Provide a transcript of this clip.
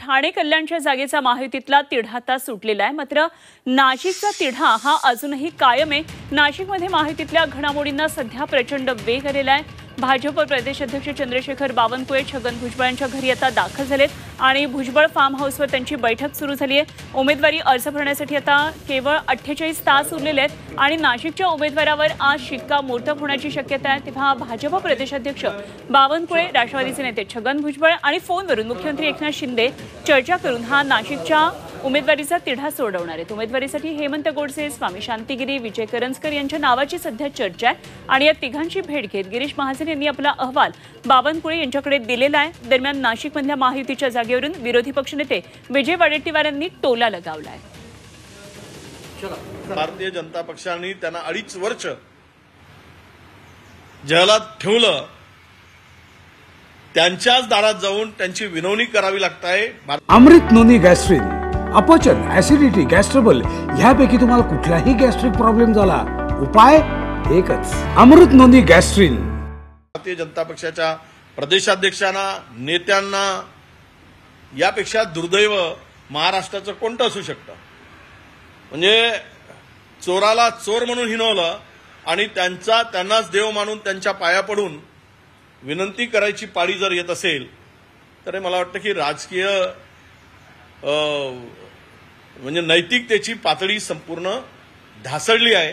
ठाणे कल्याणच्या जागेचा महायुतीतला तिढा आता सुटलेला आहे, मात्र नाशिकचा तिढा हा अजूनही कायम आहे। नाशिकमध्ये महायुतीतल्या घडामोडींना सध्या प्रचंड वेग आलेला आहे। भाजप प्रदेशाध्यक्ष चंद्रशेखर बावनकुळे छगन भुजबळांच्या घरी आता दाखल झालेत आणि भुजबळ फार्म हाऊसवर त्यांची बैठक सुरू झाली आहे। उमेदवारी अर्ज भरण्यासाठी आता केवळ 48 तास उरलेले आहेत आणि नाशिकच्या उमेदवारावर आज शिक्कामोर्तब होण्याची शक्यता आहे। तेव्हा भाजप प्रदेशाध्यक्ष बावनकुळे, राष्ट्रवादीचे नेते छगन भुजबळ आणि फोनवरून मुख्यमंत्री एकनाथ शिंदे चर्चा करून हा नाशिकच्या उमेदवारीचा तिढा सोडवणार आहेत। उमेदवारीसाठी हेमंत गोडसे, स्वामी शांतिगिरी, विजय करंजकर यांच्या नावाची सध्या चर्चा आहे आणि या तिघांची भेट घेत गिरीश महाजन यांनी आपला अहवाल बावनकुळे यांच्याकडे दिलेला आहे। दरम्यान नाशिकमधल्या महायुतीच्या जागेवरून विरोधी पक्षनेते विजय वडेट्टीवार यांनी टोला लगावलाय। भारतीय जनता पक्षाने त्यांना 2.5 वर्ष जेलात ठेवलं, त्यांच्याच दारात जाऊन त्यांची विनवणी करावी लागत आहे। अमृत नोनी गॅस्ट्रिन, अपचन, ऍसिडिटी, गॅस्ट्रबल ह्यापैकी तुम्हाला कुठलाही गॅस्ट्रिक प्रॉब्लेम झाला, उपाय एकच, अमृत नोनी गॅस्ट्रिन। भारतीय जनता पक्षाच्या प्रदेशाध्यक्षांना, नेत्यांना यापेक्षा दुर्दैव महाराष्ट्राचं कोणतं असू शकतं? म्हणजे चोराला चोर म्हणून हिणवलं आणि त्यांनाच देव मानून त्यांच्या पाया पडून विनंती करायची पाळी जर येत असेल तर मला वाटतं की राजकीय म्हणजे नैतिकतेची पातळी संपूर्ण ढासळली आहे।